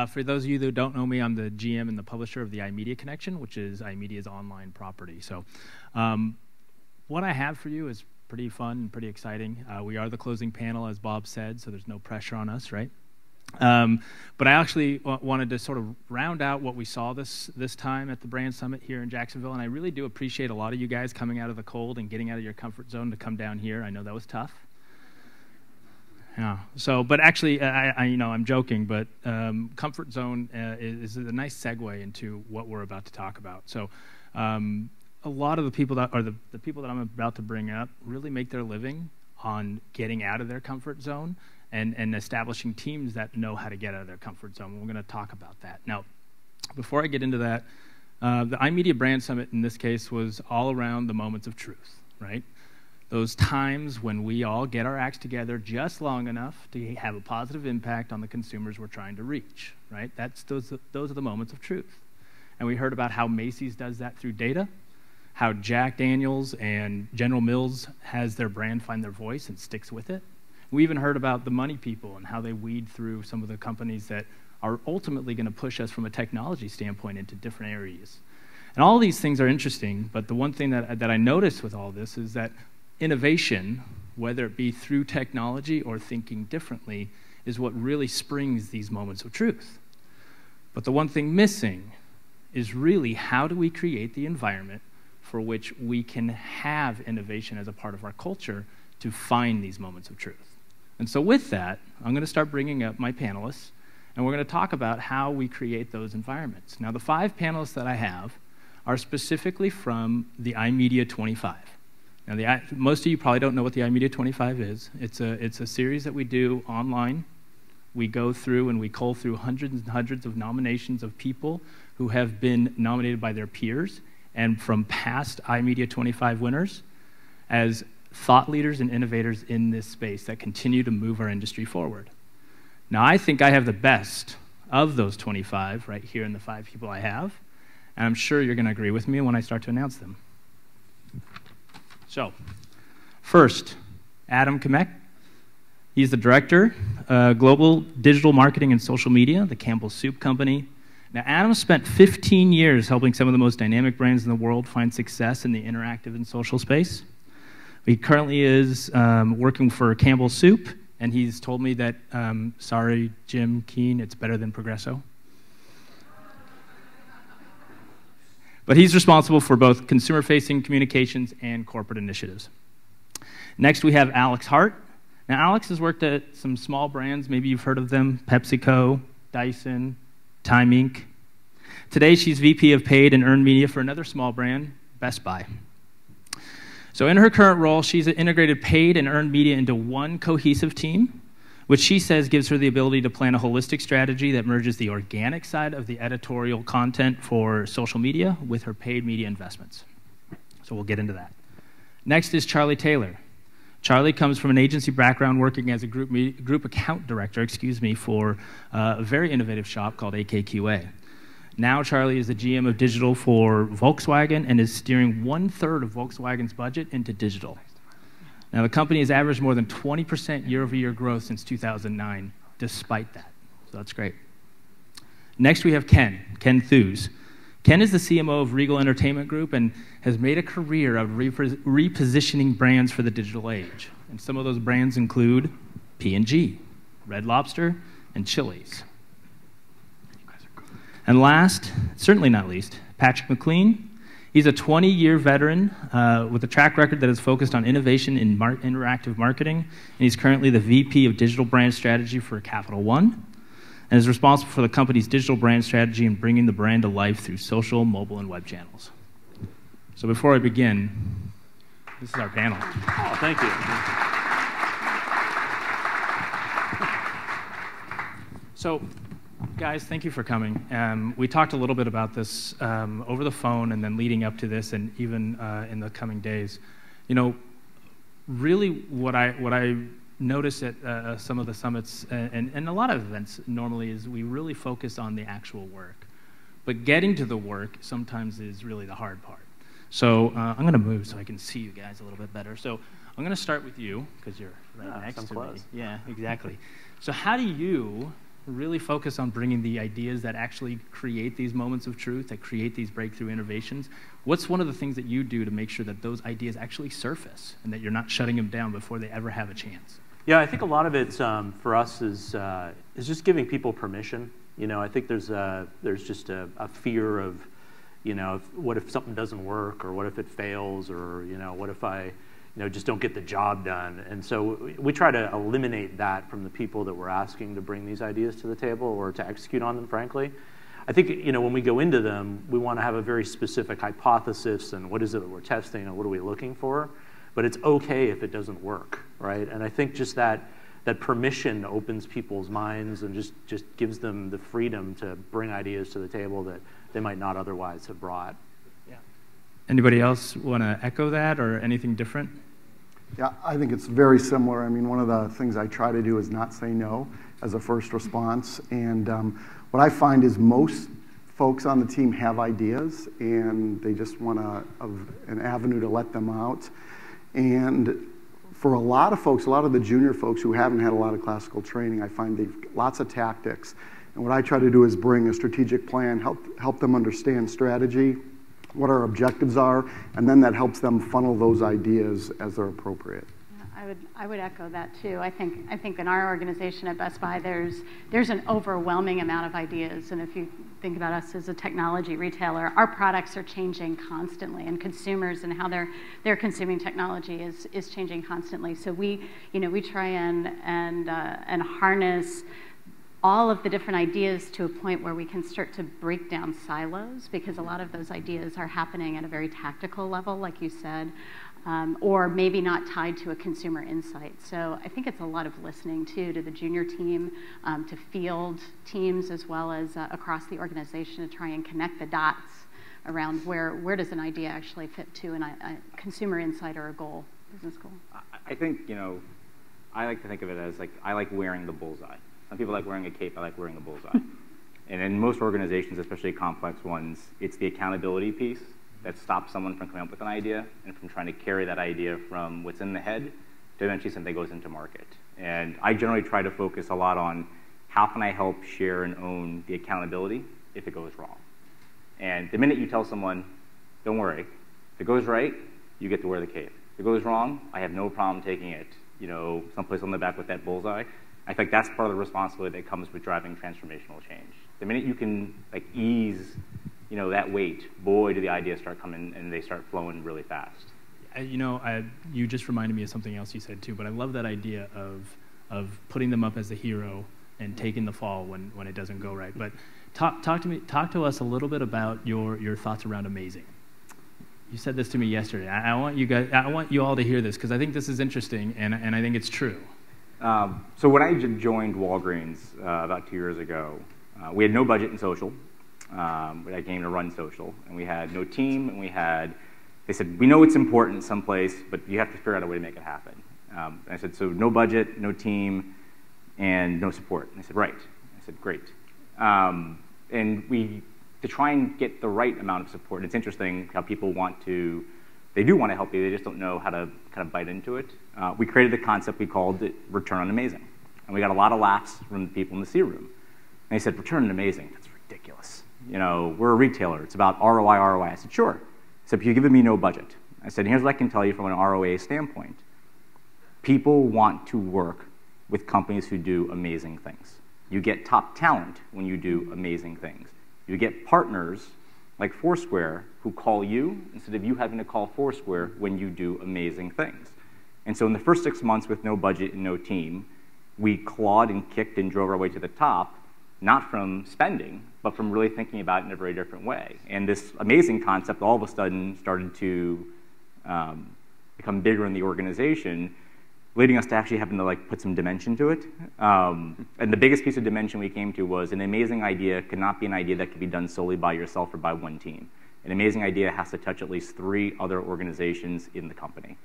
For those of you that don't know me, I'm the GM and the publisher of the iMedia Connection, which is iMedia's online property. So what I have for you is pretty fun and pretty exciting. We are the closing panel, as Bob said, so there's no pressure on us, right? But I actually wanted to sort of round out what we saw this time at the Brand Summit here in Jacksonville, and I really do appreciate a lot of you guys coming out of the cold and getting out of your comfort zone to come down here. I know that was tough. Yeah. So, but actually, I'm joking, but comfort zone is a nice segue into what we're about to talk about. So, a lot of the people that are the people that I'm about to bring up really make their living on getting out of their comfort zone and establishing teams that know how to get out of their comfort zone. We're going to talk about that. Now, before I get into that, the iMedia Brand Summit in this case was all around the moments of truth, right? Those times when we all get our acts together just long enough to have a positive impact on the consumers we're trying to reach, right? Those are the moments of truth. And we heard about how Macy's does that through data, how Jack Daniels and General Mills has their brand find their voice and sticks with it. We even heard about the money people and how they weed through some of the companies that are ultimately going to push us from a technology standpoint into different areas. And all these things are interesting, but the one thing that I noticed with all this is that innovation, whether it be through technology or thinking differently, is what really springs these moments of truth. But the one thing missing is really how do we create the environment for which we can have innovation as a part of our culture to find these moments of truth. And so with that, I'm going to start bringing up my panelists, and we're going to talk about how we create those environments. Now, the 5 panelists that I have are specifically from the iMedia 25. Now, most of you probably don't know what the iMedia 25 is. It's a series that we do online. We go through and we cull through hundreds and hundreds of nominations of people who have been nominated by their peers and from past iMedia 25 winners as thought leaders and innovators in this space that continue to move our industry forward. Now, I think I have the best of those 25 right here in the 5 people I have, and I'm sure you're going to agree with me when I start to announce them. So, first, Adam Kamek. He's the director, Global Digital Marketing and Social Media, the Campbell Soup Company. Now, Adam spent 15 years helping some of the most dynamic brands in the world find success in the interactive and social space. He currently is working for Campbell Soup, and he's told me that, sorry, Jim Keen, it's better than Progresso. But he's responsible for both consumer-facing communications and corporate initiatives. Next, we have Alex Hart. Now, Alex has worked at some small brands. Maybe you've heard of them: PepsiCo, Dyson, Time Inc. Today, she's VP of Paid and Earned Media for another small brand, Best Buy. So in her current role, she's integrated paid and earned media into one cohesive team, which she says gives her the ability to plan a holistic strategy that merges the organic side of the editorial content for social media with her paid media investments. So we'll get into that. Next is Charlie Taylor. Charlie comes from an agency background working as a group account director, for a very innovative shop called AKQA. Now Charlie is the GM of digital for Volkswagen and is steering 1/3 of Volkswagen's budget into digital. Now, the company has averaged more than 20% year-over-year growth since 2009, despite that. So that's great. Next, we have Ken Thews. Ken is the CMO of Regal Entertainment Group and has made a career of repositioning brands for the digital age. And some of those brands include P&G, Red Lobster, and Chili's. And last, certainly not least, Patrick McLean. He's a 20-year veteran with a track record that is focused on innovation in interactive marketing, and he's currently the VP of Digital Brand Strategy for Capital One, and is responsible for the company's digital brand strategy and bringing the brand to life through social, mobile, and web channels. So before I begin, this is our panel. Oh, thank you. So, guys, thank you for coming. We talked a little bit about this over the phone and then leading up to this and even in the coming days. You know, really what I notice at some of the summits and a lot of events normally is we really focus on the actual work. But getting to the work sometimes is really the hard part. So I'm going to move so I can see you guys a little bit better. So I'm going to start with you because you're right next to me. Yeah, exactly. So how do you really focus on bringing the ideas that actually create these moments of truth, that create these breakthrough innovations. What's one of the things that you do to make sure that those ideas actually surface and that you're not shutting them down before they ever have a chance? Yeah, I think a lot of it for us is just giving people permission. I think there's just a fear of, what if something doesn't work, or what if it fails, or what if I just don't get the job done. And so we try to eliminate that from the people that we're asking to bring these ideas to the table or to execute on them, frankly. I think, when we go into them, we want to have a very specific hypothesis and what is it that we're testing and what are we looking for. But it's okay if it doesn't work, right? And I think just that permission opens people's minds and just gives them the freedom to bring ideas to the table that they might not otherwise have brought. Anybody else want to echo that or anything different? Yeah, I think it's very similar. I mean, one of the things I try to do is not say no as a first response. And what I find is most folks on the team have ideas, and they just want an avenue to let them out. And for a lot of folks, a lot of the junior folks who haven't had a lot of classical training, I find they've lots of tactics. And what I try to do is bring a strategic plan, help them understand strategy, what our objectives are, and then that helps them funnel those ideas as they're appropriate. Yeah, I would echo that too. I think in our organization at Best Buy, there's an overwhelming amount of ideas, and if you think about us as a technology retailer, our products are changing constantly, and consumers and how they're consuming technology is changing constantly. So we try and harness all of the different ideas to a point where we can start to break down silos, because a lot of those ideas are happening at a very tactical level, like you said, or maybe not tied to a consumer insight. So I think it's a lot of listening too to the junior team, to field teams, as well as across the organization, to try and connect the dots around where does an idea actually fit to a consumer insight or a goal, business goal. I think, I like to think of it as I like wearing the bullseye. Some people like wearing a cape, I like wearing a bullseye. And in most organizations, especially complex ones, it's the accountability piece that stops someone from coming up with an idea and from trying to carry that idea from what's in the head to eventually something that goes into market. And I generally try to focus a lot on how can I help share and own the accountability if it goes wrong. And the minute you tell someone, don't worry, if it goes right, you get to wear the cape. If it goes wrong, I have no problem taking it, someplace on the back with that bullseye. I think that's part of the responsibility that comes with driving transformational change. The minute you can ease, that weight, boy, do the ideas start coming and they start flowing really fast. You just reminded me of something else you said too, but I love that idea of putting them up as a hero and taking the fall when it doesn't go right. But talk to us a little bit about your thoughts around amazing. You said this to me yesterday. I want you all to hear this, because I think this is interesting and I think it's true. So when I joined Walgreens about 2 years ago, we had no budget in social. I came to run social, and we had no team, and they said, we know it's important someplace, but you have to figure out a way to make it happen. And I said, so no budget, no team, and no support. And they said, right. I said, great. And to try and get the right amount of support, it's interesting how people they do want to help you, they just don't know how to kind of bite into it. We created a concept we called it Return on Amazing. And we got a lot of laughs from the people in the C room. And they said, Return on Amazing, that's ridiculous. We're a retailer, it's about ROI, ROI. I said, sure. I said, but you're giving me no budget. I said, here's what I can tell you from an ROA standpoint. People want to work with companies who do amazing things. You get top talent when you do amazing things. You get partners like Foursquare who call you instead of you having to call Foursquare when you do amazing things. And so in the first 6 months with no budget and no team, we clawed and kicked and drove our way to the top, not from spending, but from really thinking about it in a very different way. And this amazing concept all of a sudden started to become bigger in the organization, leading us to actually having to put some dimension to it. And the biggest piece of dimension we came to was an amazing idea could not be an idea that could be done solely by yourself or by one team. An amazing idea has to touch at least 3 other organizations in the company.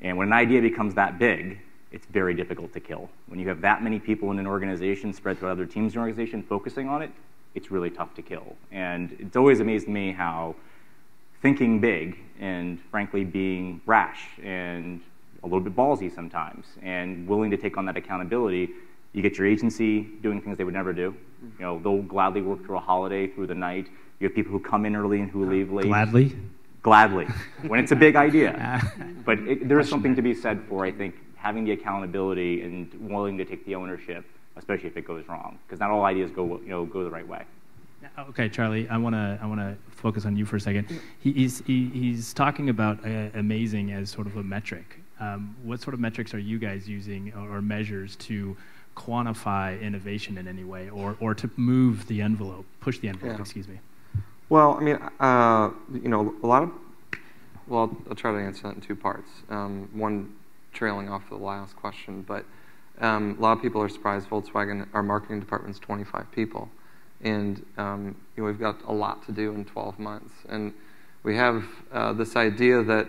And when an idea becomes that big, it's very difficult to kill. When you have that many people in an organization spread throughout other teams in an organization focusing on it, it's really tough to kill. And it's always amazed me how thinking big and frankly being brash and a little bit ballsy sometimes and willing to take on that accountability You get your agency doing things they would never do. You know, they'll gladly work through a holiday, through the night. You have people who come in early and who leave late. Gladly? Gladly, when it's a big idea. But there is something to be said for, I think, having the accountability and willing to take the ownership, especially if it goes wrong, because not all ideas go the right way. Okay, Charlie, I want to focus on you for a second. He's talking about amazing as sort of a metric. What sort of metrics are you guys using or measures to quantify innovation in any way, or to move the envelope, push the envelope? Excuse me. Well, I mean, you know, well, I'll try to answer that in two parts. One trailing off the last question, but a lot of people are surprised Volkswagen, our marketing department's 25 people. And you know, we've got a lot to do in 12 months. And we have this idea that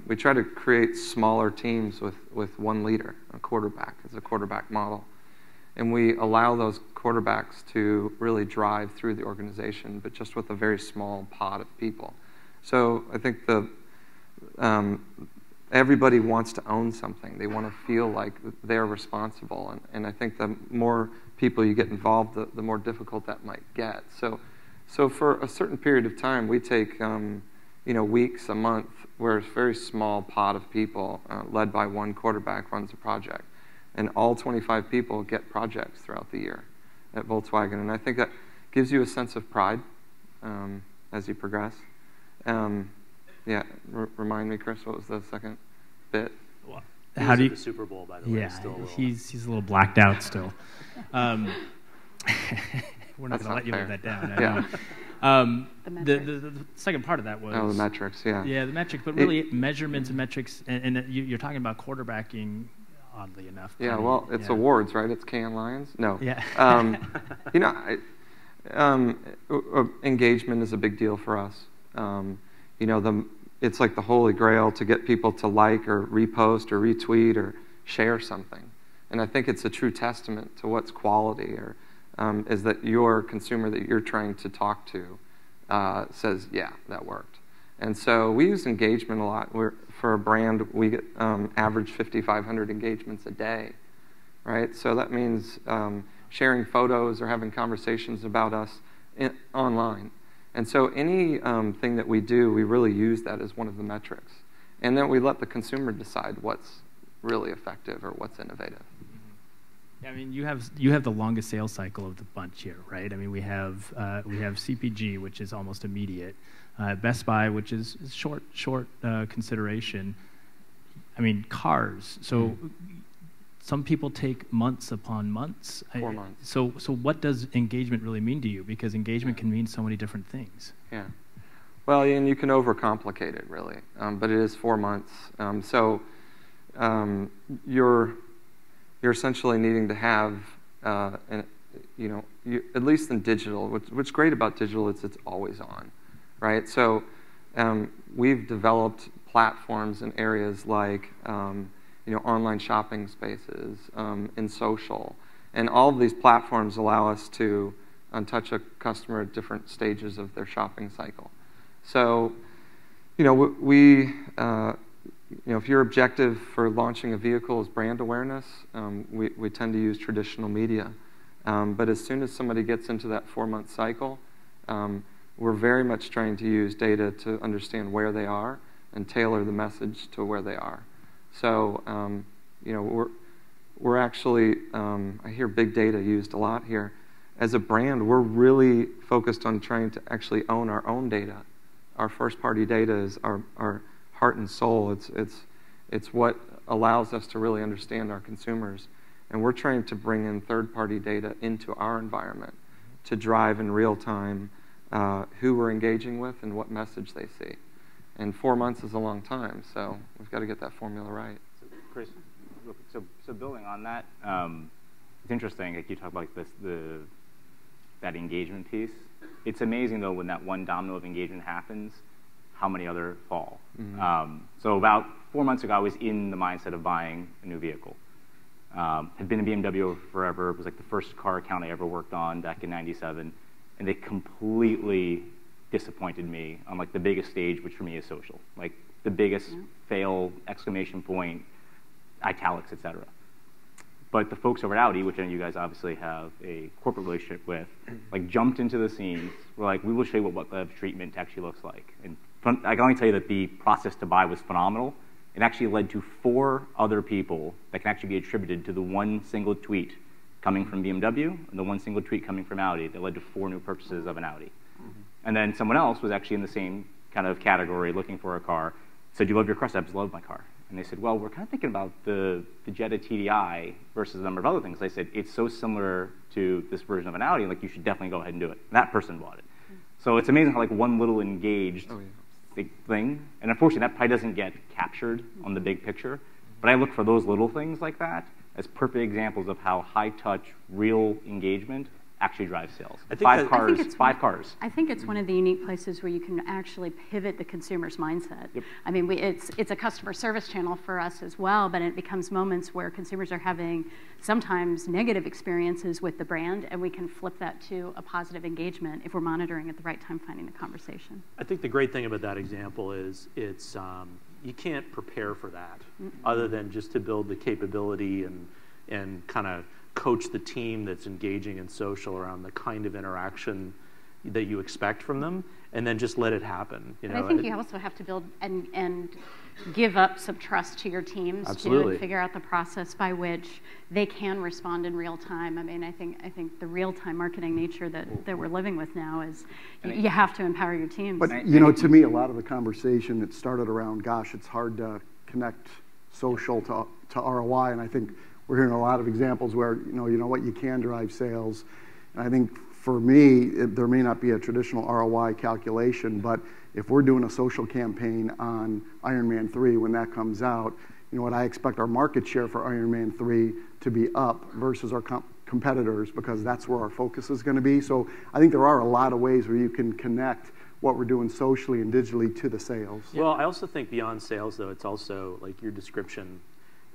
we try to create smaller teams with one leader, a quarterback. It's a quarterback model. And we allow those quarterbacks to really drive through the organization, but just with a very small pod of people. So I think everybody wants to own something. They want to feel like they're responsible. And I think the more people you get involved, the more difficult that might get. So for a certain period of time, we take you know, weeks, a month, where it's a very small pod of people led by one quarterback runs a project. And all 25 people get projects throughout the year at Volkswagen. And I think that gives you a sense of pride as you progress. Yeah, remind me, Chris, what was the second bit? Well, how do you? The Super Bowl, by the way. Yeah, Still he's a little blacked out still. We're not going to let you live that down. Yeah. The second part of that was the metrics. Yeah. Yeah, the metrics, but really measurements and metrics, and you're talking about quarterbacking. Oddly enough. Yeah. Well, it's awards, right? It's Cannes Lions. No. Yeah. You know, engagement is a big deal for us. You know, it's like the holy grail to get people to like or repost or retweet or share something. And I think it's a true testament to what's quality, or is that your consumer that you're trying to talk to says, yeah, that worked. And so we use engagement a lot. For a brand, we get average 5,500 engagements a day, right? So that means sharing photos or having conversations about us online. And so any thing that we do, we really use that as one of the metrics. And then we let the consumer decide what's really effective or what's innovative. Yeah, I mean, you have the longest sales cycle of the bunch here, right? I mean, we have CPG, which is almost immediate. Best Buy, which is short consideration. I mean, cars. So some people take months upon months. 4 months. So what does engagement really mean to you? Because engagement can mean so many different things. Yeah. Well, and you can overcomplicate it, really. But it is 4 months. So you're essentially needing to have, you know, at least in digital. What's great about digital is it's always on. Right, so we've developed platforms in areas like you know, online shopping spaces, in social, and all of these platforms allow us to touch a customer at different stages of their shopping cycle. So, you know, you know, if your objective for launching a vehicle is brand awareness, we tend to use traditional media, but as soon as somebody gets into that 4-month cycle. We're very much trying to use data to understand where they are and tailor the message to where they are. So, you know, we're actually, I hear big data used a lot here. As a brand, we're really focused on trying to actually own our own data. Our first-party data is our heart and soul. It's what allows us to really understand our consumers. And we're trying to bring in third-party data into our environment to drive in real time who we're engaging with and what message they see. And 4 months is a long time, so we've got to get that formula right. So, Chris, so building on that, it's interesting, like you talk about that engagement piece. It's amazing, though, when that one domino of engagement happens, how many other fall. Mm-hmm. So about 4 months ago, I was in the mindset of buying a new vehicle. Had been in BMW forever. It was like the first car account I ever worked on back in '97. And they completely disappointed me on like the biggest stage, which for me is social. Like the biggest fail, exclamation point, italics, etc. But the folks over at Audi, which I know you guys obviously have a corporate relationship with, like jumped into the scenes. We're like, we will show you what web treatment actually looks like. And I can only tell you that the process to buy was phenomenal. It actually led to 4 other people that can actually be attributed to the one single tweet coming from BMW and the one single tweet coming from Audi that led to 4 new purchases of an Audi. And then someone else was actually in the same kind of category looking for a car, said, "Do you love your car?" I said, "I love my car." And they said, "Well, we're kind of thinking about the Jetta TDI versus a number of other things." They said, "It's so similar to this version of an Audi, like you should definitely go ahead and do it." And that person bought it. So it's amazing how like one little engaged thing, and unfortunately that probably doesn't get captured on the big picture, but I look for those little things like that as perfect examples of how high-touch, real engagement actually drives sales. I think 5 cars. I think it's one of the unique places where you can actually pivot the consumer's mindset. Yep. I mean, it's a customer service channel for us as well, but it becomes moments where consumers are having sometimes negative experiences with the brand, and we can flip that to a positive engagement if we're monitoring at the right time, finding the conversation. I think the great thing about that example is it's you can't prepare for that other than just to build the capability and kind of coach the team that's engaging in social around the kind of interaction that you expect from them, and then just let it happen. But I think you also have to build and give up some trust to your teams too, and figure out the process by which they can respond in real time. I mean, I think the real time marketing nature that we're living with now is you have to empower your teams. But you know, to me, a lot of the conversation it started around, gosh, it's hard to connect social to ROI, and I think we're hearing a lot of examples where you know what, you can drive sales. And I think for me, there may not be a traditional ROI calculation, but if we're doing a social campaign on Ironman 3 when that comes out, you know what, I expect our market share for Ironman 3 to be up versus our competitors, because that's where our focus is going to be. So I think there are a lot of ways where you can connect what we're doing socially and digitally to the sales. Well, I also think beyond sales, though, it's also like your description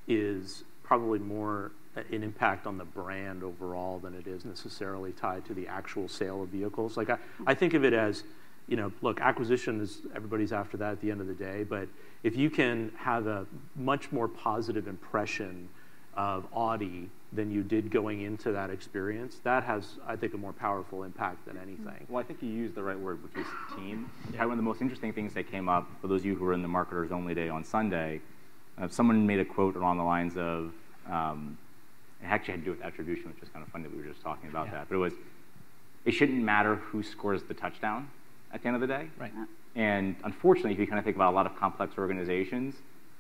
is probably more an impact on the brand overall than it is necessarily tied to the actual sale of vehicles. Like I think of it as, you know, look, acquisition is, everybody's after that at the end of the day, but if you can have a much more positive impression of Audi than you did going into that experience, that has, I think, a more powerful impact than anything. Well, I think you used the right word, which is team. One of the most interesting things that came up, for those of you who were in the Marketers Only Day on Sunday, someone made a quote along the lines of, it actually had to do with attribution, which is kind of funny that we were just talking about that, but it shouldn't matter who scores the touchdown at the end of the day. Right. And unfortunately, if you kind of think about a lot of complex organizations,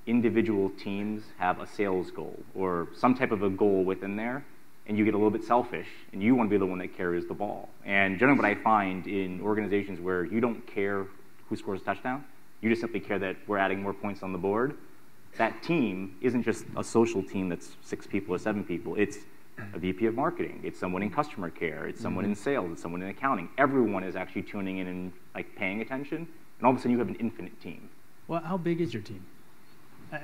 individual teams have a sales goal or some type of a goal within there, and you get a little bit selfish, and you want to be the one that carries the ball. And generally what I find in organizations where you don't care who scores a touchdown, you just simply care that we're adding more points on the board, that team isn't just a social team that's 6 people or 7 people. It's a VP of marketing. It's someone in customer care. It's someone in sales. It's someone in accounting. Everyone is actually tuning in and like paying attention. And all of a sudden, you have an infinite team. Well, how big is your team?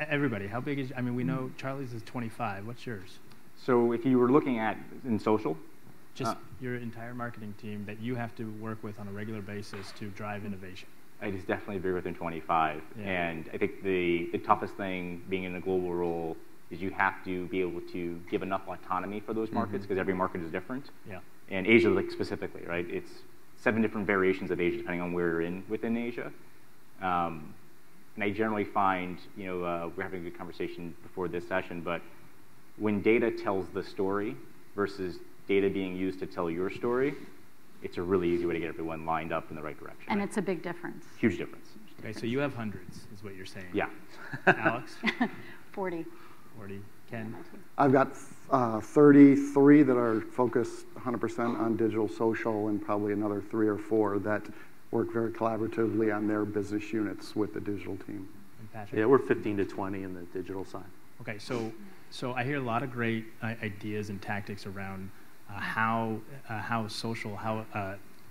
Everybody, how big is? I mean, we know Charlie's is 25. What's yours? So if you were looking at in social, just your entire marketing team that you have to work with on a regular basis to drive innovation. It is definitely bigger than 25. Yeah. And I think the toughest thing being in a global role is you have to be able to give enough autonomy for those markets, because every market is different. Yeah. And Asia, like specifically, right? It's 7 different variations of Asia depending on where you're in within Asia. And I generally find, you know, we're having a good conversation before this session, but when data tells the story versus data being used to tell your story, it's a really easy way to get everyone lined up in the right direction. And it's a big difference. Huge difference. Okay, so you have hundreds, is what you're saying. Yeah. Alex? 40. 40. Ken? I've got 33 that are focused 100% on digital social, and probably another 3 or 4 that work very collaboratively on their business units with the digital team. And Patrick? Yeah, we're 15 to 20 in the digital side. Okay, so I hear a lot of great ideas and tactics around how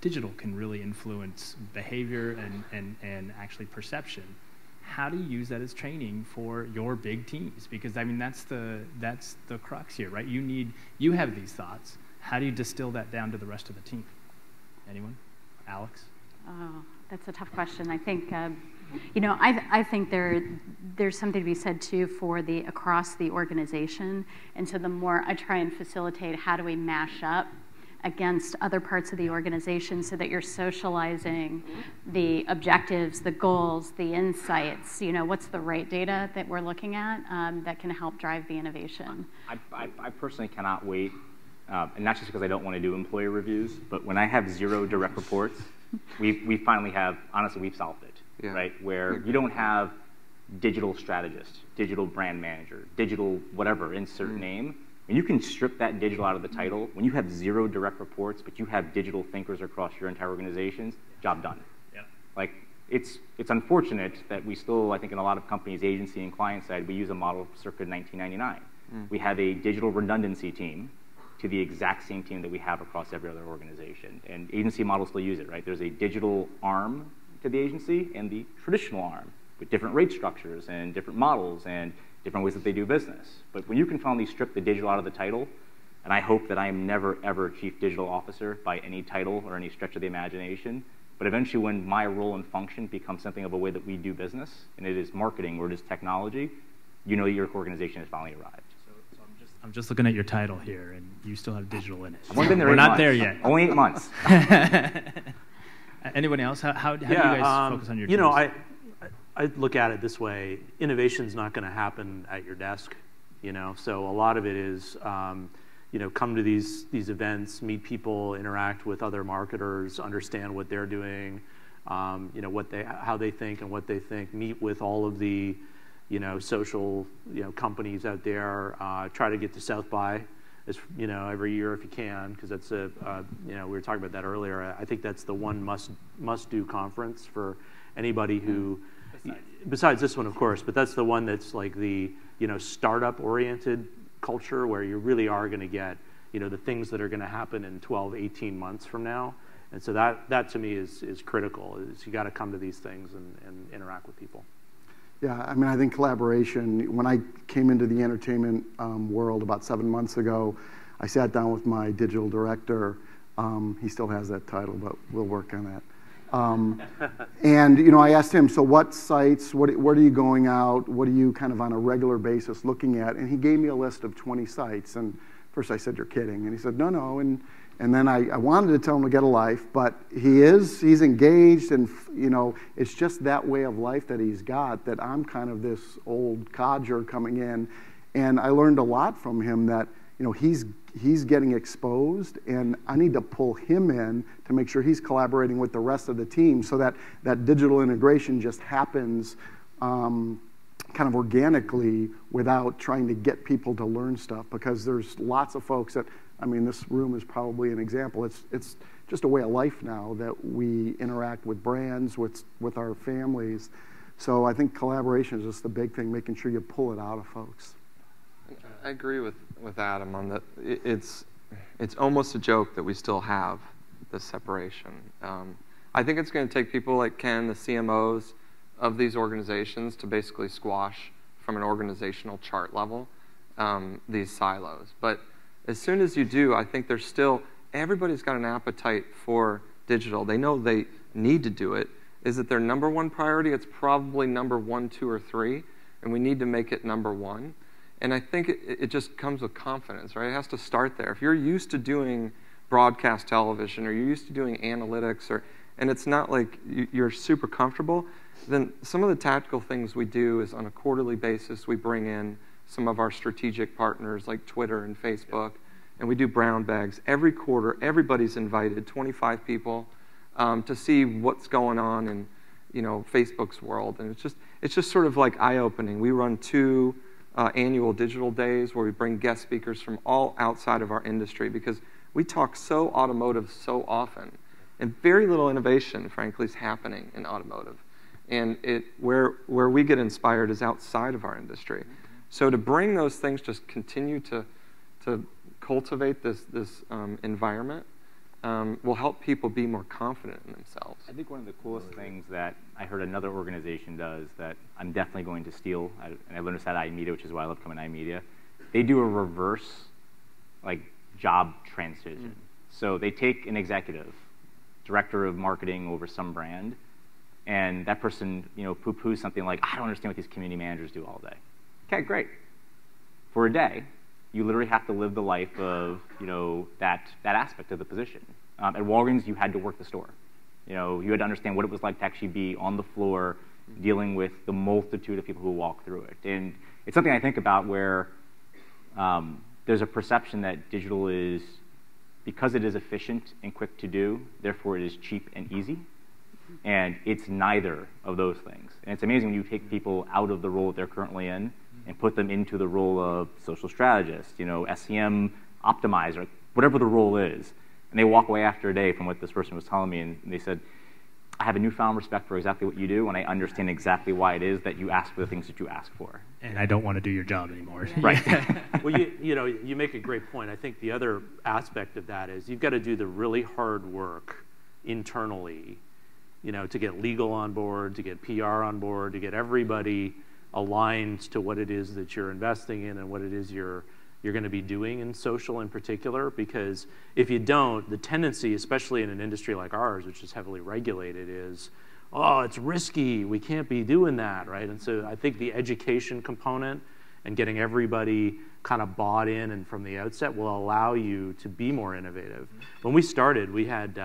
digital can really influence behavior and actually perception. How do you use that as training for your big teams? Because I mean that's the crux here, right? You have these thoughts. How do you distill that down to the rest of the team? Anyone? Alex? That's a tough question. I think, I think there's something to be said too for the across the organization. And so the more I try and facilitate, how do we mash up against other parts of the organization so that you're socializing the objectives, the goals, the insights, what's the right data that we're looking at that can help drive the innovation. I personally cannot wait, and not just because I don't want to do employee reviews, but when I have 0 direct reports, we finally have, honestly, we've solved it, right? Where you don't have digital strategist, digital brand manager, digital whatever, insert name. When you can strip that digital out of the title, when you have 0 direct reports, but you have digital thinkers across your entire organizations, job done. Yeah. Like, it's unfortunate that we still, I think in a lot of companies, agency and client side, we use a model circa 1999. We have a digital redundancy team to the exact same team that we have across every other organization. And agency models still use it, right? There's a digital arm to the agency and the traditional arm with different rate structures and different models and different ways that they do business. But when you can finally strip the digital out of the title, and I hope that I am never, ever Chief Digital Officer by any title or any stretch of the imagination, but eventually when my role and function becomes something of a way that we do business, and it is marketing or it is technology, your organization has finally arrived. So I'm just looking at your title here, and you still have digital in it. I've only been there We're 8 not months. there yet. Only 8 months. Anyone else? How do you guys focus on your teams? I look at it this way: innovation's not going to happen at your desk, So a lot of it is, come to these events, meet people, interact with other marketers, understand what they're doing, how they think and what they think. Meet with all of the, social, companies out there. Try to get to South by, every year if you can, because that's we were talking about that earlier. I think that's the one must do conference for anybody who. Besides this one, of course, but that's the one that's like the startup-oriented culture where you really are going to get the things that are going to happen in 12, 18 months from now, and so that to me is critical. Is you got to come to these things and interact with people. Yeah, I mean, I think collaboration. When I came into the entertainment world about 7 months ago, I sat down with my digital director. He still has that title, but we'll work on that. And I asked him, so what sites, where are you going out, what are you kind of on a regular basis looking at? And he gave me a list of 20 sites. And first I said, you're kidding. And he said, no. And then I wanted to tell him to get a life, but he's engaged, and it's just that way of life that he's got, that I'm kind of this old codger coming in. And I learned a lot from him that he's getting exposed, and I need to pull him in to make sure he's collaborating with the rest of the team, so that digital integration just happens kind of organically without trying to get people to learn stuff. Because there's lots of folks that, this room is probably an example. It's just a way of life now that we interact with brands, with our families. So I think collaboration is just the big thing, making sure you pull it out of folks. I agree with Adam on that. It's almost a joke that we still have this separation. I think it's going to take people like Ken, the CMOs of these organizations, to basically squash from an organizational chart level these silos. But as soon as you do, I think there's still, everybody's got an appetite for digital. They know they need to do it. Is it their number one priority? It's probably number 1, 2, or 3, and we need to make it number 1. And I think it just comes with confidence, right? It has to start there. If you're used to doing broadcast television, or you're used to doing analytics, and it's not like you're super comfortable, then some of the tactical things we do is on a quarterly basis, we bring in some of our strategic partners like Twitter and Facebook, and we do brown bags. Every quarter, everybody's invited, 25 people, to see what's going on in Facebook's world. And it's just sort of like eye-opening. We run 2 annual digital days where we bring guest speakers from all outside of our industry, because we talk so automotive so often, and very little innovation, frankly, is happening in automotive. And where we get inspired is outside of our industry. So to bring those things, just continue to cultivate this environment will help people be more confident in themselves. I think one of the coolest things that I heard another organization does that I'm definitely going to steal, and I learned this at iMedia, which is why I love coming to iMedia. They do a reverse job transition. So they take an executive, director of marketing over some brand, and that person, poo-poos something like, I don't understand what these community managers do all day. Okay, great. For a day, you literally have to live the life of, that aspect of the position. At Walgreens, you had to work the store. You had to understand what it was like to actually be on the floor dealing with the multitude of people who walk through it. And it's something I think about where there's a perception that digital is, because it is efficient and quick to do, therefore it is cheap and easy. And it's neither of those things. And it's amazing when you take people out of the role that they're currently in and put them into the role of social strategist, SEM optimizer, whatever the role is. And they walk away after a day from what this person was telling me, and they said, I have a newfound respect for exactly what you do, and I understand exactly why it is that you ask for the things that you ask for. And I don't want to do your job anymore. Right. Well, you make a great point. I think the other aspect of that is you've got to do the really hard work internally, to get legal on board, to get PR on board, to get everybody aligned to what it is that you're investing in and what it is you're going to be doing in social in particular. Because if you don't, the tendency, especially in an industry like ours, which is heavily regulated, is, oh, it's risky, we can't be doing that, right? And so I think the education component and getting everybody kind of bought in and from the outset will allow you to be more innovative. When we started, we had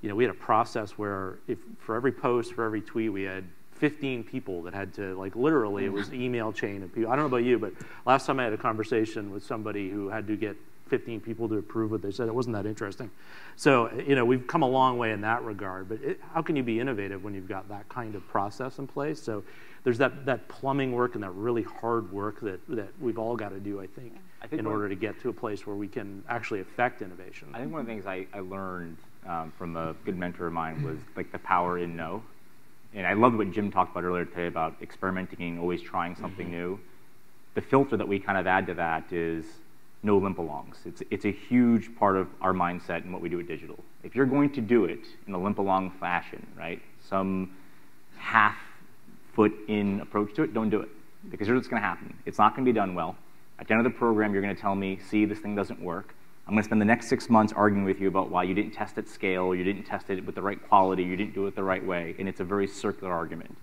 we had a process where for every post, for every tweet, we had 15 people that had to, literally, it was an email chain of people. I don't know about you, but last time I had a conversation with somebody who had to get 15 people to approve what they said, it wasn't that interesting. So, we've come a long way in that regard, but how can you be innovative when you've got that kind of process in place? So there's that plumbing work and that really hard work that we've all got to do, I think in order to get to a place where we can actually affect innovation. I think one of the things I learned from a good mentor of mine was the power in no. And I love what Jim talked about earlier today about experimenting and always trying something new. The filter that we kind of add to that is no limp alongs. It's a huge part of our mindset and what we do at digital. If you're going to do it in a limp along fashion, right, some half foot in approach to it, don't do it. Because here's what's going to happen. It's not going to be done well. At the end of the program, you're going to tell me, see, this thing doesn't work. I'm going to spend the next 6 months arguing with you about why you didn't test at scale, you didn't test it with the right quality, you didn't do it the right way, and it's a very circular argument.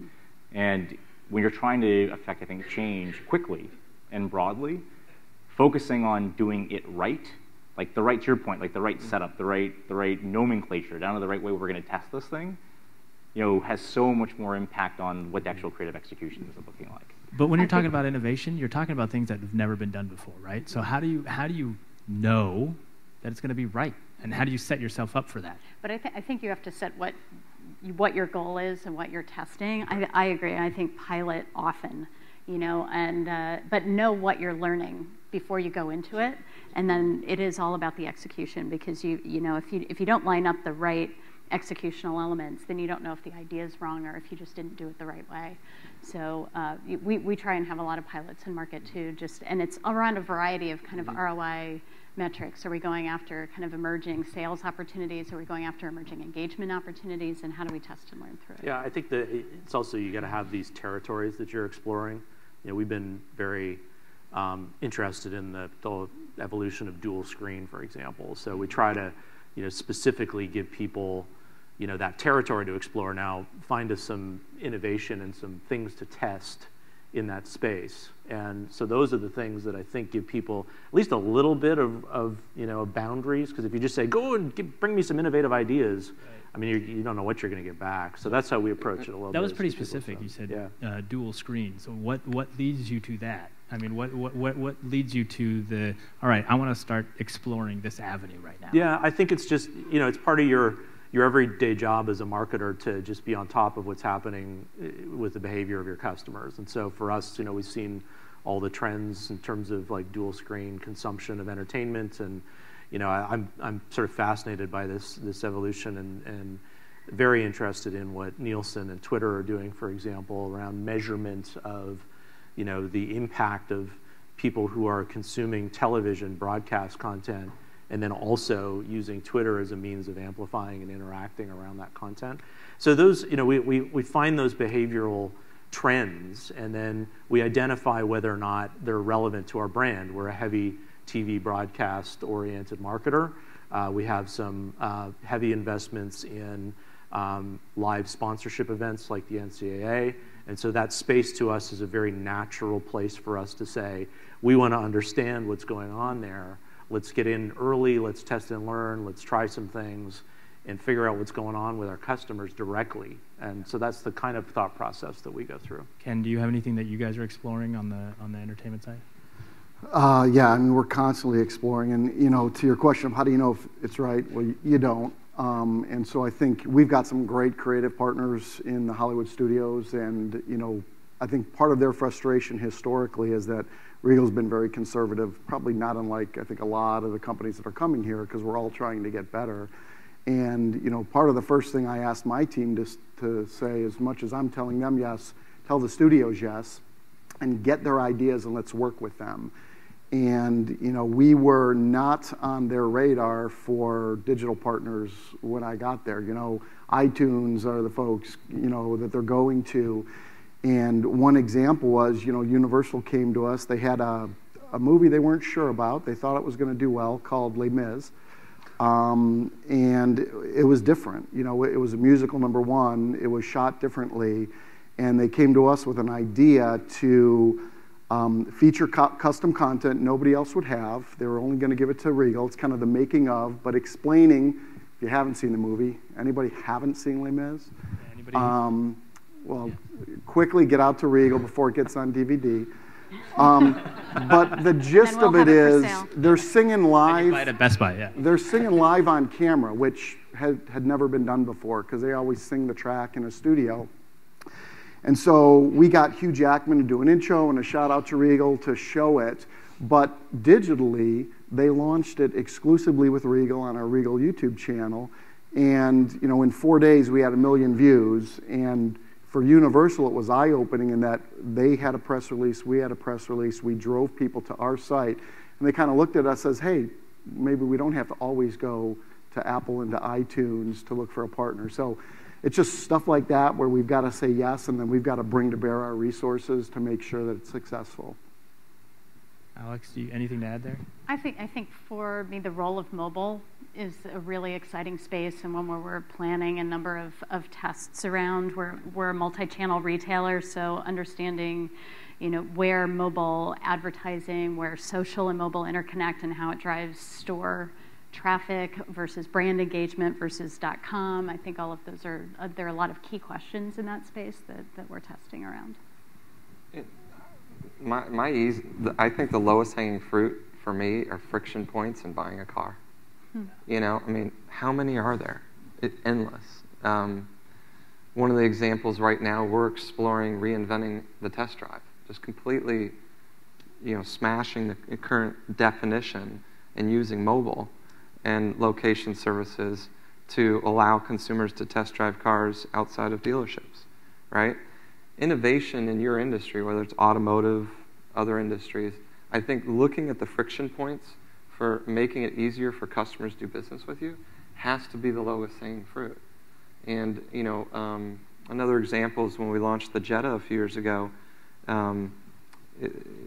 And when you're trying to affect, I think, change quickly and broadly, focusing on doing it right, to your point, the right setup, the right nomenclature, down to the right way we're going to test this thing, has so much more impact on what the actual creative execution is looking like. But when you're talking about innovation, you're talking about things that have never been done before, right? So how do you know that it's going to be right, and how do you set yourself up for that? But I think you have to set what your goal is and what you're testing. I agree. I think pilot often, but know what you're learning before you go into it, and then it is all about the execution, because if you don't line up the right executional elements, then you don't know if the idea is wrong or if you just didn't do it the right way. So we try and have a lot of pilots in market too, and it's around a variety of kind of ROI metrics. Are we going after kind of emerging sales opportunities? Are we going after emerging engagement opportunities? And how do we test and learn through it? Yeah, I think that it's also, you got to have these territories that you're exploring. We've been very interested in the evolution of dual screen, for example. So we try to, specifically give people, that territory to explore. Now, find us some innovation and some things to test in that space. And so those are the things that I think give people at least a little bit of boundaries. Because if you just say, go and bring me some innovative ideas, right, I mean, you don't know what you're going to get back. So that's how we approach it a little bit. That was pretty specific. You said dual screen. So what leads you to that? I mean, what leads you to the, all right, I want to start exploring this avenue right now? Yeah, I think it's just, it's part of your everyday job as a marketer to just be on top of what's happening with the behavior of your customers. And so for us, we've seen all the trends in terms of dual screen consumption of entertainment, and I'm sort of fascinated by this evolution and very interested in what Nielsen and Twitter are doing, for example, around measurement of the impact of people who are consuming television broadcast content, and then also using Twitter as a means of amplifying and interacting around that content. So those, we find those behavioral trends, and then we identify whether or not they're relevant to our brand. We're a heavy TV broadcast-oriented marketer. We have some heavy investments in live sponsorship events like the NCAA. And so that space to us is a very natural place for us to say, we want to understand what's going on there. Let's get in early, let's test and learn, let's try some things, and figure out what's going on with our customers directly. And so that's the kind of thought process that we go through. Ken, do you have anything that you guys are exploring on the entertainment side? Yeah, I mean, we're constantly exploring. And, you know, to your question of how do you know if it's right, well, you don't. And so I think we've got some great creative partners in the Hollywood studios. And, you know, I think part of their frustration historically is that Regal's been very conservative, probably not unlike, I think, a lot of the companies that are coming here, because we're all trying to get better. And, you know, part of the first thing I asked my team to say, as much as I'm telling them yes, tell the studios yes, and get their ideas and let's work with them. And, you know, we were not on their radar for digital partners when I got there. You know, iTunes are the folks, you know, that they're going to. And one example was, you know, Universal came to us. They had a movie they weren't sure about. They thought it was going to do well, called Les Mis. And it was different. You know, it was a musical, number one. It was shot differently. And they came to us with an idea to feature custom content nobody else would have. They were only going to give it to Regal. It's kind of the making of, but explaining, if you haven't seen the movie, anybody haven't seen Les Mis? Anybody? Well, quickly get out to Regal before it gets on DVD. But the gist of it is they're singing live. At Best Buy, yeah. They're singing live on camera, which had never been done before, because they always sing the track in a studio. And so we got Hugh Jackman to do an intro and a shout out to Regal to show it. But digitally, they launched it exclusively with Regal on our Regal YouTube channel. And, you know, in 4 days, we had 1 million views. And for Universal, it was eye-opening in that they had a press release, we had a press release, we drove people to our site, and they kind of looked at us as, hey, maybe we don't have to always go to Apple and to iTunes to look for a partner. So it's just stuff like that where we've got to say yes, and then we've got to bring to bear our resources to make sure that it's successful. Alex, anything to add there? I think for me, the role of mobile is a really exciting space, and one where we're planning a number of tests around. We're a multi-channel retailer, so understanding, you know, where mobile advertising, where social and mobile interconnect, and how it drives store traffic versus brand engagement versus .com. I think all of those there are a lot of key questions in that space that we're testing around. I think the lowest hanging fruit for me are friction points in buying a car. You know, I mean, how many are there? Endless. One of the examples right now, we're exploring reinventing the test drive, just completely, you know, smashing the current definition and using mobile and location services to allow consumers to test drive cars outside of dealerships, right? Innovation in your industry, whether it's automotive, other industries, I think looking at the friction points for making it easier for customers to do business with you has to be the lowest hanging fruit. And, you know, another example is when we launched the Jetta a few years ago, you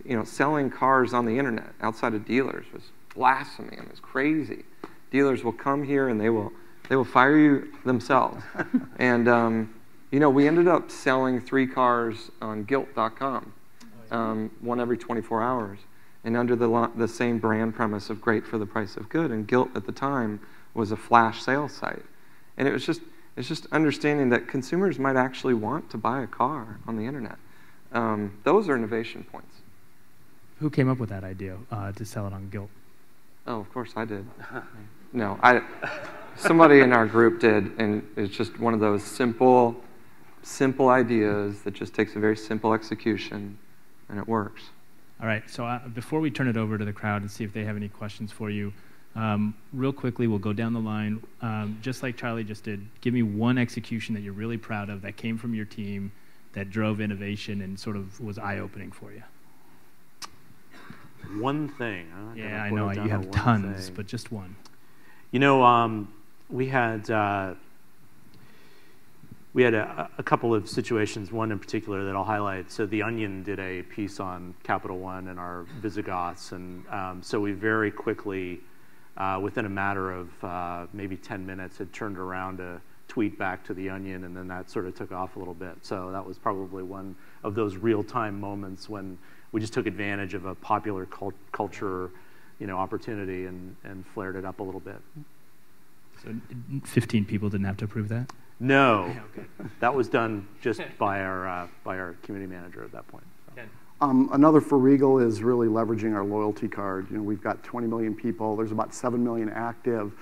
know, selling cars on the internet outside of dealers was blasphemy. It was crazy. Dealers will come here and they will fire you themselves. And, you know, we ended up selling 3 cars on gilt.com, one every 24 hours. And under the same brand premise of great for the price of good. And Gilt at the time was a flash sales site. And it's just understanding that consumers might actually want to buy a car on the internet. Those are innovation points. Who came up with that idea to sell it on Gilt? Oh, of course I did. No, somebody in our group did, and it's just one of those simple ideas that just takes a very simple execution, and it works. All right, so before we turn it over to the crowd and see if they have any questions for you, real quickly, we'll go down the line. Just like Charlie just did, give me one execution that you're really proud of that came from your team that drove innovation and sort of was eye-opening for you. One thing. Yeah, I know, you have tons, but just one. You know, we had a couple of situations, one in particular that I'll highlight. So The Onion did a piece on Capital One and our Visigoths, and so we very quickly, within a matter of maybe 10 minutes, had turned around a tweet back to the Onion, and then that sort of took off a little bit. So that was probably one of those real-time moments when we just took advantage of a popular culture, opportunity and flared it up a little bit. So 15 people didn't have to approve that? No, Okay. that was done just by our community manager at that point. So. Another for Regal is really leveraging our loyalty card. We've got 20 million people. There's about 7 million active.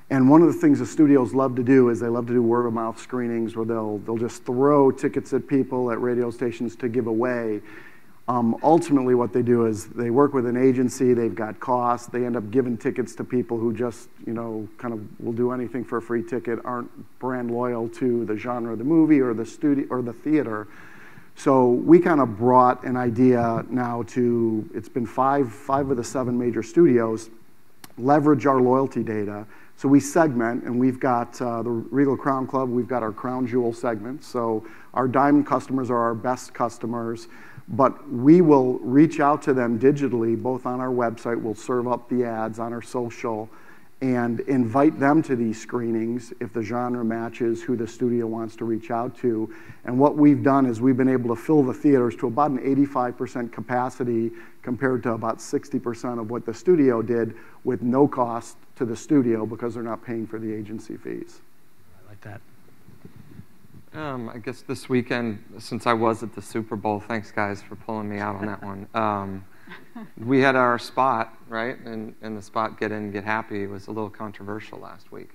And one of the things the studios love to do is they love to do word-of-mouth screenings where they'll just throw tickets at people at radio stations to give away. Ultimately, what they do is they work with an agency. They've got costs. They end up giving tickets to people who just, kind of will do anything for a free ticket, aren't brand loyal to the genre of the movie or the studio or the theater. So we kind of brought an idea now to, it's been five of the 7 major studios, leverage our loyalty data. So we segment, and we've got the Regal Crown Club, we've got our Crown Jewel segment. So our Diamond customers are our best customers, but we will reach out to them digitally, both on our website, we'll serve up the ads on our social, and invite them to these screenings if the genre matches who the studio wants to reach out to. And what we've done is we've been able to fill the theaters to about an 85% capacity compared to about 60% of what the studio did with no cost to the studio because they're not paying for the agency fees. I like that. I guess this weekend, since I was at the Super Bowl, thanks guys for pulling me out on that one. We had our spot, right? And the spot Get In, Get Happy was a little controversial last week.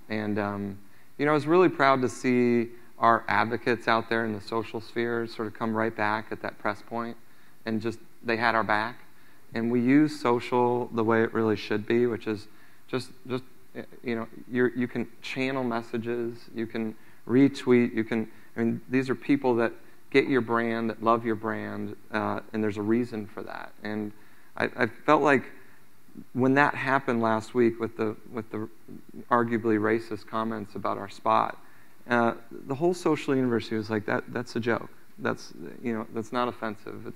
And, I was really proud to see our advocates out there in the social sphere sort of come right back at that press point and just, they had our back. And we use social the way it really should be, which is just you can channel messages, you can retweet, these are people that get your brand, that love your brand, and there's a reason for that. And I felt like when that happened last week with the arguably racist comments about our spot, the whole social universe was like, that's a joke. That's not offensive.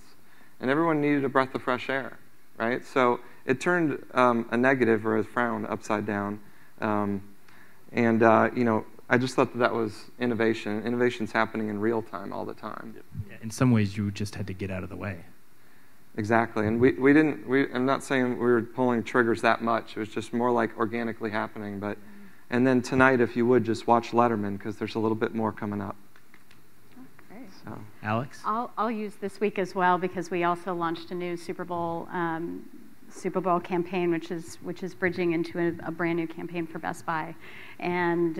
And everyone needed a breath of fresh air, right? So it turned a negative or a frown upside down. I just thought that was innovation. Innovation's happening in real time all the time. Yeah, in some ways, you just had to get out of the way. Exactly, and I'm not saying we were pulling triggers that much. It was just more like organically happening. And then tonight, if you would, just watch Letterman because there's a little bit more coming up. Oh, great. So. Alex? I'll use this week as well because we also launched a new Super Bowl campaign, which is bridging into a brand new campaign for Best Buy, and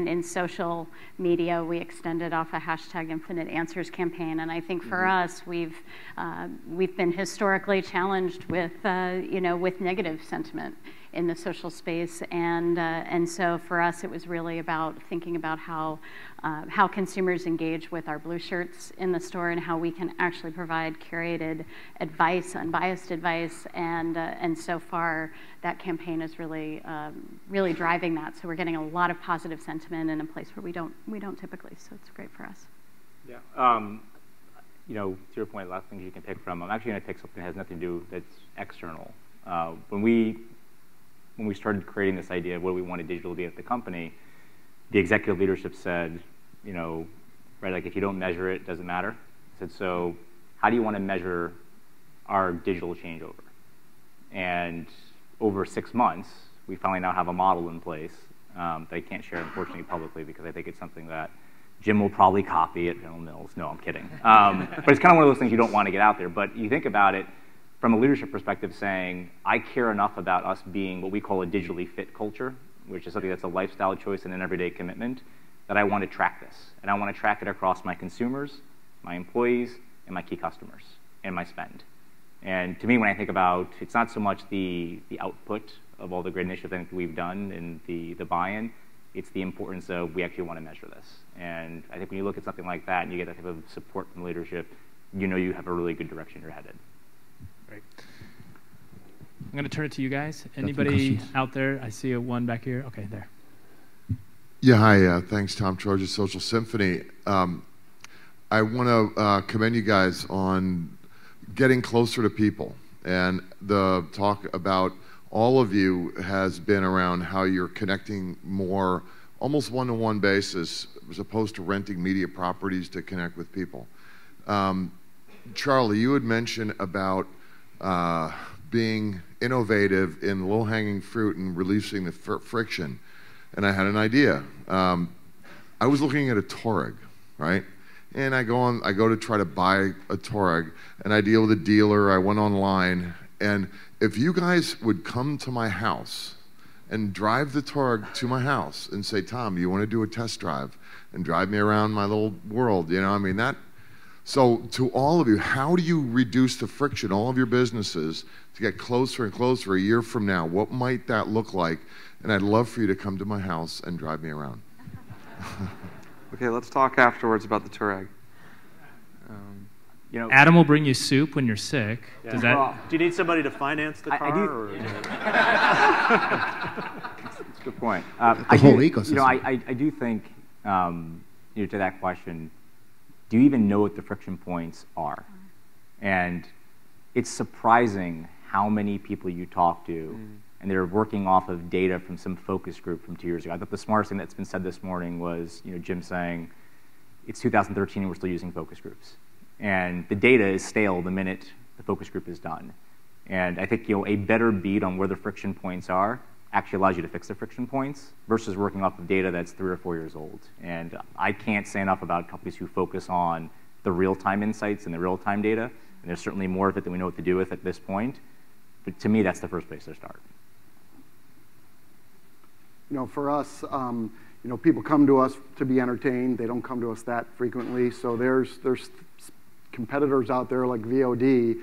in social media we extended off a hashtag Infinite Answers campaign, and I think for us we've been historically challenged with with negative sentiment in the social space, and so for us it was really about thinking about how consumers engage with our blue shirts in the store and how we can actually provide curated advice, unbiased advice, and so far that campaign is really driving that. So we're getting a lot of positive sentiment in a place where we don't typically. So it's great for us. Yeah. To your point, lots of things you can pick from. I'm actually going to pick something that has nothing to do that's external. When we started creating this idea of what we wanted digital to be at the company, the executive leadership said, like if you don't measure it, it doesn't matter. I said, so how do you want to measure our digital changeover? And over 6 months, we finally now have a model in place that I can't share, unfortunately, publicly because I think it's something that Jim will probably copy at General Mills. No, I'm kidding. But it's kind of one of those things you don't want to get out there. But you think about it from a leadership perspective saying, I care enough about us being what we call a digitally fit culture, which is something that's a lifestyle choice and an everyday commitment, that I want to track this. And I want to track it across my consumers, my employees, and my key customers, and my spend. And to me, when I think about, it's not so much the output of all the great initiatives I think we've done and the buy-in, it's the importance of we actually want to measure this. And I think when you look at something like that and you get that type of support from leadership, you have a really good direction you're headed. Great. I'm going to turn it to you guys. Anybody out there? I see one back here. Okay, there. Yeah, hi. Thanks, Tom Troja, Social Symphony. I want to commend you guys on getting closer to people. And the talk about all of you has been around how you're connecting more almost one-to-one basis as opposed to renting media properties to connect with people. Charlie, you had mentioned about being innovative in low-hanging fruit and releasing the friction, and I had an idea. I was looking at a Touareg, right? And I go to try to buy a Touareg, and I deal with a dealer. I went online, and if you guys would come to my house and drive the Touareg to my house and say, Tom, you want to do a test drive and drive me around my little world, you know, I mean, that. So to all of you, how do you reduce the friction, all of your businesses, to get closer and closer a year from now? What might that look like? And I'd love for you to come to my house and drive me around. Okay, let's talk afterwards about the Touareg. You know, Adam will bring you soup when you're sick. Yeah. Does that? Well, do you need somebody to finance the car? I do. Or That's a good point. The whole ecosystem. You know, I do think, you know, to that question, do you even know what the friction points are? And it's surprising how many people you talk to, and they're working off of data from some focus group from 2 years ago. I thought the smartest thing that's been said this morning was, you know, Jim saying, it's 2013 and we're still using focus groups. And the data is stale the minute the focus group is done. And I think, you know, a better beat on where the friction points are actually allows you to fix the friction points versus working off of data that's 3 or 4 years old. And I can't say enough about companies who focus on the real-time insights and the real-time data. And there's certainly more of it than we know what to do with at this point. But to me, that's the first place to start. You know, for us, you know, people come to us to be entertained. They don't come to us that frequently. So there's competitors out there like VOD.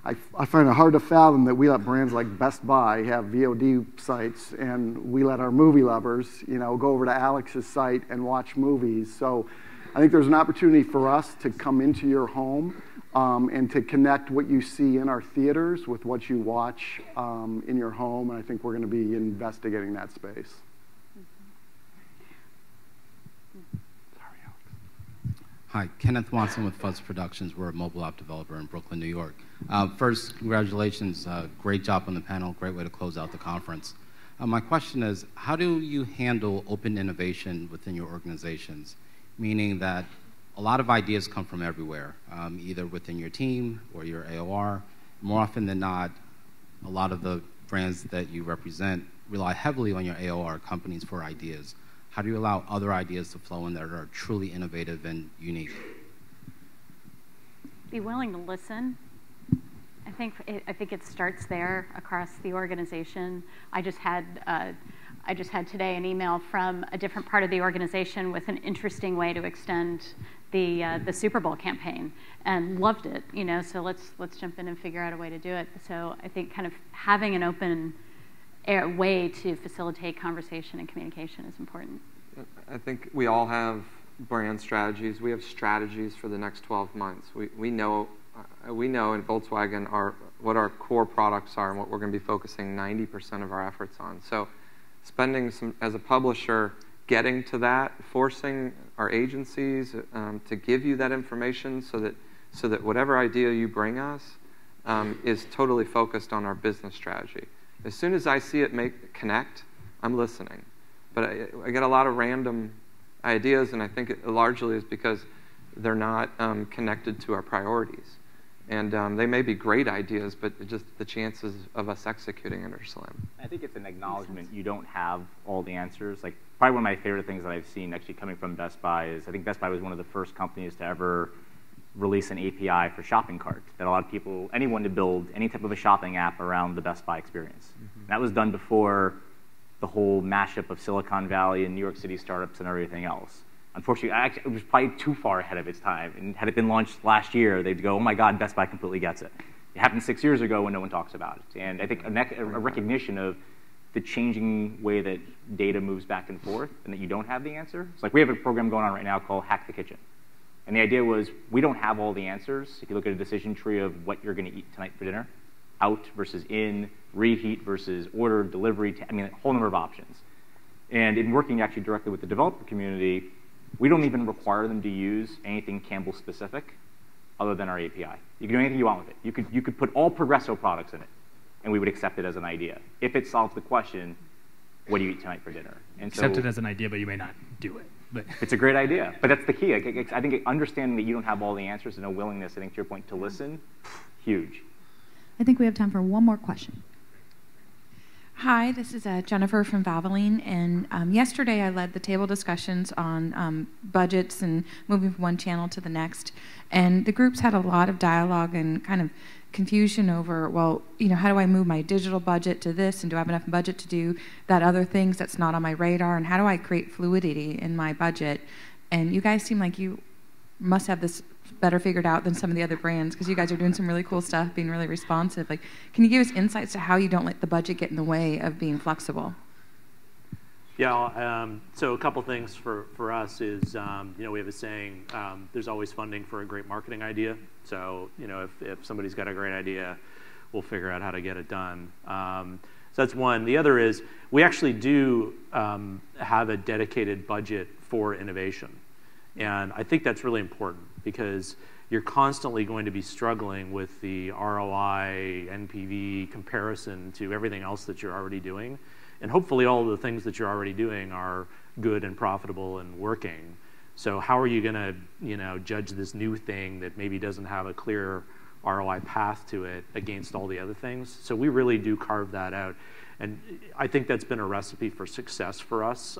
I find it hard to fathom that we let brands like Best Buy have VOD sites, and we let our movie lovers, you know, go over to Alex's site and watch movies. So I think there's an opportunity for us to come into your home and to connect what you see in our theaters with what you watch in your home. And I think we're going to be investigating that space. Hi, Kenneth Watson with Fuzz Productions. We're a mobile app developer in Brooklyn, New York. First, congratulations. Great job on the panel. Great way to close out the conference. My question is, how do you handle open innovation within your organizations? Meaning that a lot of ideas come from everywhere, either within your team or your AOR. More often than not, a lot of the brands that you represent rely heavily on your AOR companies for ideas. How do you allow other ideas to flow in that are truly innovative and unique? Be willing to listen. I think it starts there across the organization. I just had today an email from a different part of the organization with an interesting way to extend the Super Bowl campaign, and loved it. You know, so let's jump in and figure out a way to do it. So I think kind of having an open way to facilitate conversation and communication is important. I think we all have brand strategies. We have strategies for the next 12 months. We know in Volkswagen what our core products are and what we're going to be focusing 90% of our efforts on. So spending some, as a publisher, getting to that, forcing our agencies to give you that information so that whatever idea you bring us is totally focused on our business strategy. As soon as I see it connect, I'm listening. But I get a lot of random ideas, and I think it largely is because they're not connected to our priorities. And they may be great ideas, but just the chances of us executing it are slim. I think it's an acknowledgement you don't have all the answers. Like, probably one of my favorite things that I've seen actually coming from Best Buy is I think Best Buy was one of the first companies to ever release an API for shopping cart that allowed people, anyone, to build any type of a shopping app around the Best Buy experience. Mm-hmm. That was done before the whole mashup of Silicon Valley and New York City startups and everything else. Unfortunately, it was probably too far ahead of its time. And had it been launched last year, they'd go, oh my God, Best Buy completely gets it. It happened 6 years ago when no one talks about it. And I think a recognition of the changing way that data moves back and forth and that you don't have the answer. It's like we have a program going on right now called Hack the Kitchen. And the idea was we don't have all the answers. If you look at a decision tree of what you're going to eat tonight for dinner, out versus in, reheat versus order, delivery, I mean, a whole number of options. And in working actually directly with the developer community, we don't even require them to use anything Campbell specific other than our API. You can do anything you want with it. You could put all Progresso products in it, and we would accept it as an idea. If it solves the question, what do you eat tonight for dinner? And Accept so, it as an idea, but you may not do it. But it's a great idea, but that's the key. I think understanding that you don't have all the answers and no willingness, I think to your point, to listen, huge. I think we have time for one more question. Hi, this is Jennifer from Valvoline, and yesterday I led the table discussions on budgets and moving from one channel to the next, and the groups had a lot of dialogue and kind of confusion over, well, you know, how do I move my digital budget to this, and do I have enough budget to do that other things that's not on my radar, and how do I create fluidity in my budget? And you guys seem like you must have this better figured out than some of the other brands, because you guys are doing some really cool stuff, being really responsive. Like, can you give us insights to how you don't let the budget get in the way of being flexible? Yeah, so a couple things for us is, you know, we have a saying, there's always funding for a great marketing idea. So, you know, if somebody's got a great idea, we'll figure out how to get it done. So that's one. The other is we actually do have a dedicated budget for innovation. And I think that's really important because you're constantly going to be struggling with the ROI, NPV comparison to everything else that you're already doing. And hopefully all of the things that you're already doing are good and profitable and working. So how are you going to, you know, judge this new thing that maybe doesn't have a clear ROI path to it against all the other things? So we really do carve that out. And I think that's been a recipe for success for us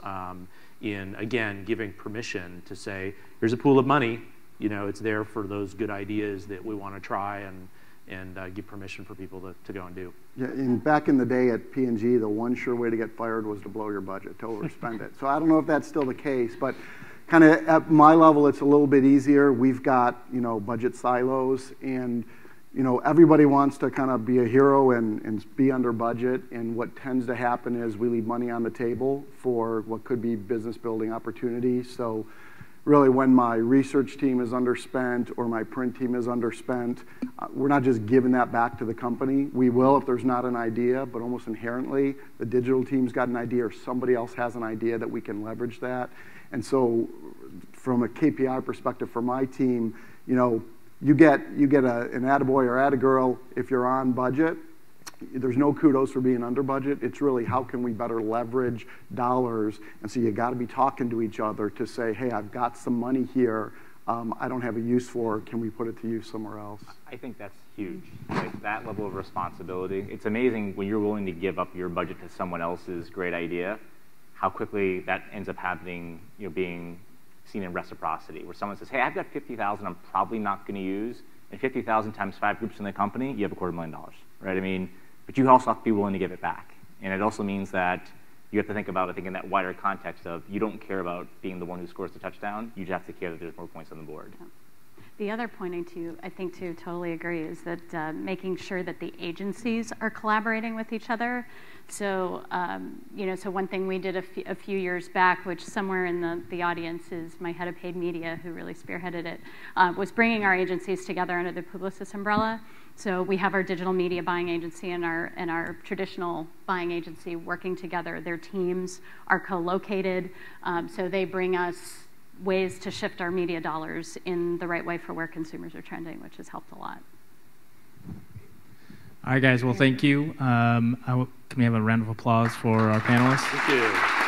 in, again, giving permission to say, here's a pool of money. You know, it's there for those good ideas that we want to try and give permission for people to go and do. Yeah, and back in the day at P&G, the one sure way to get fired was to blow your budget, to overspend it. So I don't know if that's still the case, but kind of at my level, it's a little bit easier. We've got, you know, budget silos, and, you know, everybody wants to kind of be a hero and be under budget. And what tends to happen is we leave money on the table for what could be business building opportunities. So really, when my research team is underspent or my print team is underspent, we're not just giving that back to the company. We will if there's not an idea, but almost inherently, the digital team's got an idea or somebody else has an idea that we can leverage that. And so from a KPI perspective for my team, you know, you get an attaboy or attagirl if you're on budget. There's no kudos for being under budget. It's really how can we better leverage dollars. And so you got to be talking to each other to say, hey, I've got some money here I don't have a use for. Can we put it to use somewhere else? I think that's huge. Like that level of responsibility. It's amazing when you're willing to give up your budget to someone else's great idea, how quickly that ends up happening, you know, being seen in reciprocity, where someone says, hey, I've got $50,000 I'm probably not going to use, and 50,000 times 5 groups in the company, you have $250,000, right? I mean, but you also have to be willing to give it back. And it also means that you have to think about, I think, in that wider context of you don't care about being the one who scores the touchdown, you just have to care that there's more points on the board. The other point I think to totally agree is that making sure that the agencies are collaborating with each other. So, you know, so one thing we did a few years back, which somewhere in the audience is my head of paid media, who really spearheaded it, was bringing our agencies together under the Publicis umbrella. So we have our digital media buying agency and our traditional buying agency working together. Their teams are co-located, so they bring us ways to shift our media dollars in the right way for where consumers are trending, which has helped a lot. All right, guys. Well, thank you. Can we have a round of applause for our panelists? Thank you.